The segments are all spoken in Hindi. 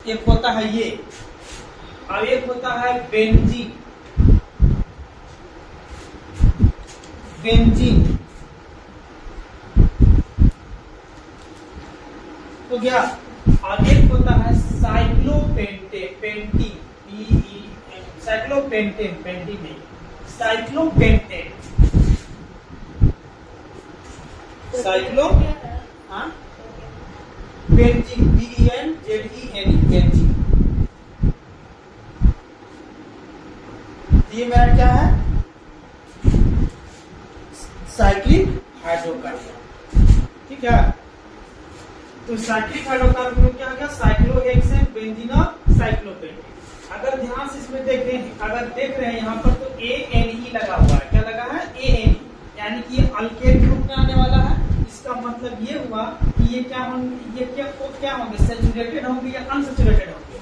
एक होता है ये, और एक होता है बेंजीन। बेंजीन हो गया, और एक होता है साइक्लोपेंटेन, साइक्लोपेंटेन, पेंटीन नहीं, cyclopentane, cyclo benzene, BENZEN, benzene. ये मेरा क्या है, साइक्लिक हाइड्रोकार्बन, ठीक है। तो साइक्लिक हाइड्रोकार्बन में क्या गया, साइक्लोहेक्सेन, बेंजीन और साइक्लोपेंटेन। अगर ध्यान से इसमें देखें, अगर देख रहे हैं यहाँ पर तो ANE लगा हुआ है, क्या लगा है, ANE, यानी कि ये अल्केन ग्रुप में आने वाला है। इसका मतलब ये हुआ कि ये क्या होंगे, ये क्या होंगे, सैचुरेटेड होंगे या अनसैचुरेटेड होंगे,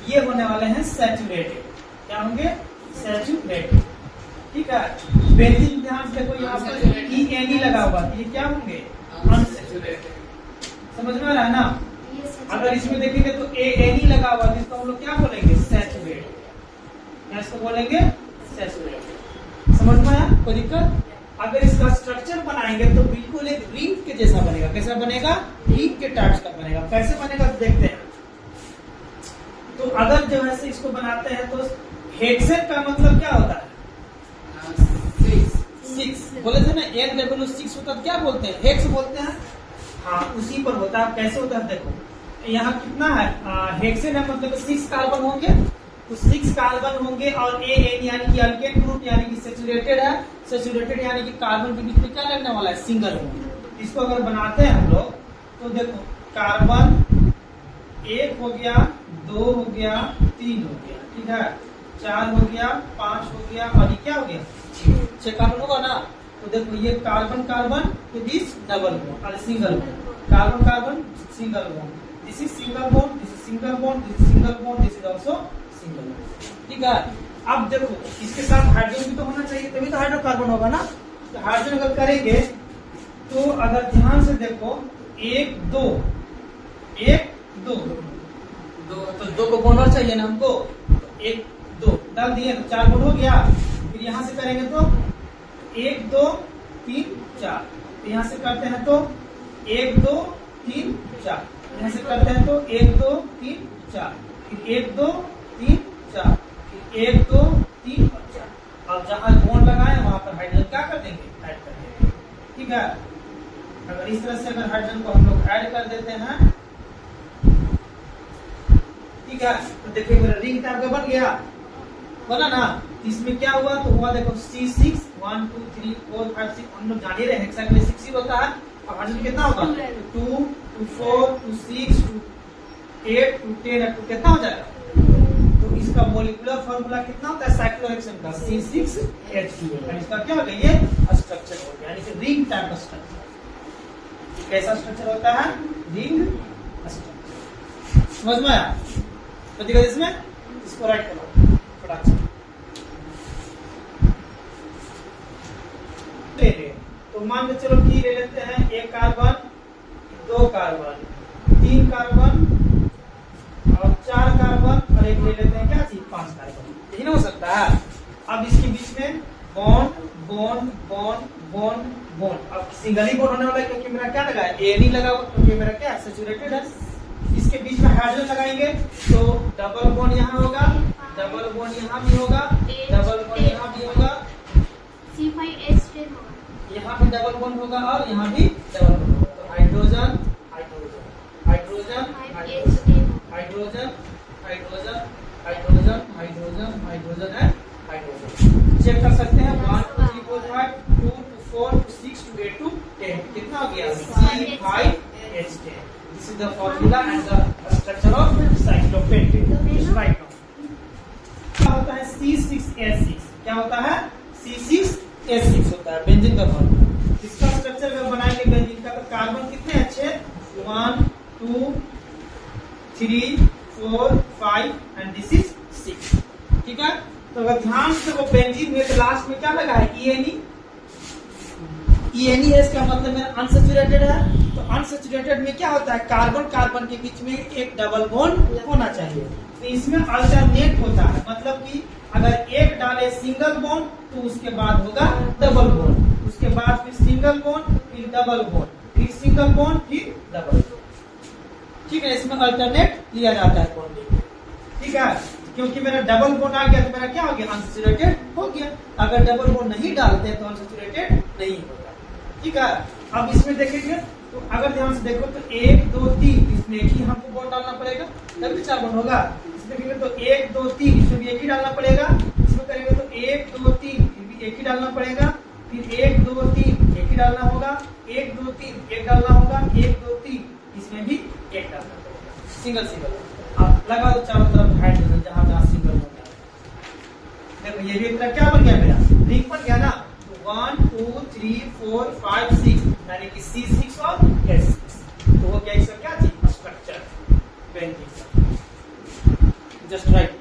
ये होने वाले हैं सैचुरेटेड, क्या होंगे, सैचुरेटेड, ठीक है। बेंजीन ध्यान से देखो, यहाँ पर ENE लगा हुआ है, ये क्या होंगे, अनसैचुरेटेड, समझ में आ रहा है ना। अगर इसमें देखेंगे तो ANE लगा हुआ है, इसको हम लोग क्या बोलेंगे, सैचुरेटेड, क्या इसको बोलेंगे, सैचुरेटेड, समझ में आया, कोई दिक्कत। अगर इसका स्ट्रक्चर बनाएंगे तो बिल्कुल एक रिंग के जैसा बनेगा, कैसा बनेगा, रिंग के टाइप का बनेगा। कैसे बनेगा तो देखते हैं। तो अगर जो है इसको बनाते हैं तो हेक्सेन का मतलब क्या होता है, 6 बोले थे ना, NW6 होता है, क्या बोलते हैं, हेक्स बोलते हैं, हाँ उसी पर होता है। कैसे होता है देखो, यहाँ कितना है, हेक्सेन है मतलब 6 कार्बन होंगे, तो 6 कार्बन होंगे, और AN यानी कि अल्केन ग्रुप यानी कि सैचुरेटेड है, सैचुरेटेड यानी कि कार्बन के बीच में क्या लगने वाला है, सिंगल बॉन्ड। इसको अगर बनाते हैं हम लोग तो देखो, कार्बन 1 हो गया, 2 हो गया, 3 हो गया, ठीक है, 4 हो गया, 5 हो गया, और ये क्या हो गया, 6 कार्बन होगा ना। तो देखो ये कार्बन कार्बन के बीच डबल बॉन्ड और single bond, carbon carbon single bond, this is single bond, this is single bond, this is single bond, this is also single bond, ठीक है। अब देखो इसके साथ हाइड्रोजन भी तो होना चाहिए, तभी तो हाइड्रोकार्बन होगा ना। तो हाइड्रोजन अगर करेंगे तो अगर ध्यान से देखो, 1 2 1 2 तो 2 को बॉन्ड और चाहिए ना हमको, 1 2 डाल दिए तो 4 बॉन्ड हो गया। फिर यहाँ से करेंगे तो 1 2 3 4, तो यहाँ से करते हैं तो 1 2 3 4, यहाँ से करते हैं तो 1 2 3 4, फिर 1 2 3 4, फिर 1 2 3 और 4। अब जहाँ बॉन्ड लगाए वहां पर हाइड्रोजन क्या कर देंगे, ऐड कर देंगे, ठीक है। अगर इस तरह से अगर हाइड्रोजन को हम लोग ऐड कर देते हैं, ठीक है, तो देखिए मेरा रिंग टाइप का बन गया, बना ना। इसमें क्या हुआ, तो हुआ देखो C6 1 2 3 4 5 6, हम लोग जान ही रहे हैं हेक्सा के लिए 6 ही होता है। अब हाइड्रोजन कितना होगा, 2 2 4 2 6 2 8 2 10 2 कितना हो जाएगा। तो इसका मॉलिक्यूलर फार्मूला कितना होता है साइक्लोहेक्सेन का, C6H12, और इसका क्या हो गया, ये स्ट्रक्चर हो गया, यानी कि रिंग टाइप का स्ट्रक्चर। कैसा स्ट्रक्चर होता है, रिंग स्ट्रक्चर, समझ में आया। तो देखो इसमें, इसको राइट करो फटाक से। तो मान के चलो कि ले लेते हैं 1 कार्बन 2 कार्बन 3 कार्बन और 4 कार्बन, और एक ले लेते हैं क्या चीज, 5 कार्बन, यही ना हो सकता है। अब इसके बीच में bond bond bond bond bond, अब सिंगल ही बॉन्ड होने वाला है क्योंकि मेरा क्या लगा है, ANE लगा हुआ, क्योंकि मेरा क्या सैचुरेटेड है। इसके बीच में हाइड्रोजन लगाएंगे तो डबल बॉन्ड यहाँ होगा, डबल बॉन्ड यहाँ भी होगा, डबल बॉन्ड यहाँ भी होगा, C5H10 होगा, यहाँ भी डबल बॉन्ड होगा और यहाँ भी डबल बॉन्ड होगा। तो hydrogen hydrogen hydrogen hydrogen hydrogen hydrogen hydrogen hydrogen hydrogen and hydrogen. Check कर सकते हैं 1 2 3 4 5 2 2 4 2 6 2 8 2 10, कितना हो गया, C5H10। This is the formula and the structure of cyclopentate right now. क्या होता है C6H6, क्या होता है C6H6 होता है बेंजीन का फॉर्मूला। इसका स्ट्रक्चर अगर बनाएंगे बेंजीन का, तो कार्बन कितने अच्छे, 1 2 3 4 5 एंड दिस इज 6, ठीक है। तो अगर ध्यान से वो बेंजीन में तो लास्ट में क्या लगा है, ENE, ENE है, इसका मतलब अनसैचुरेटेड है, तो अनसैचुरेटेड में क्या होता है, कार्बन कार्बन के बीच में एक डबल बॉन्ड होना चाहिए। तो इसमें अल्टरनेट होता है, मतलब कि अगर एक डाले सिंगल बॉन्ड तो उसके बाद होगा डबल बॉन्ड, उसके बाद फिर सिंगल बॉन्ड, फिर डबल बॉन्ड, फिर सिंगल बॉन्ड, फिर डबल बॉन्ड। ठीक है, इसमें अल्टरनेट लिया जाता है बॉन्डिंग। ठीक है, क्योंकि मेरा डबल बॉन्ड आ गया तो मेरा क्या हो गया, अनसैचुरेटेड हो गया। अगर डबल बॉन्ड नहीं डालते तो अनसैचुरेटेड नहीं होगा। ठीक है, अब इसमें देखेंगे तो अगर ध्यान से देखो तो 1 2 3 इसमें एक ही हमको बॉन्ड डालना पड़ेगा, तभी 4 बॉन्ड होगा। इसमें देखेंगे तो 1 2 3 इसमें भी एक ही डालना पड़ेगा। इसमें करेंगे तो 1 2 3 फिर भी एक ही डालना पड़ेगा, फिर 1 2 3 एक ही डालना होगा, 1 2 3 एक डालना होगा, 1 2 3 इसमें भी एक डालना पड़ेगा, सिंगल सिंगल। आप लगा दो चारों तरफ हाइड्रोजन जहां जहां सिंगल होता है। देखो ये भी क्या बन गया, मेरा रिंग बन गया ना। 1 2 3 4 5 6 यानी कि C6 और S6। तो वो क्या, इसका क्या चीज, स्ट्रक्चर, बेंजीन। Just right.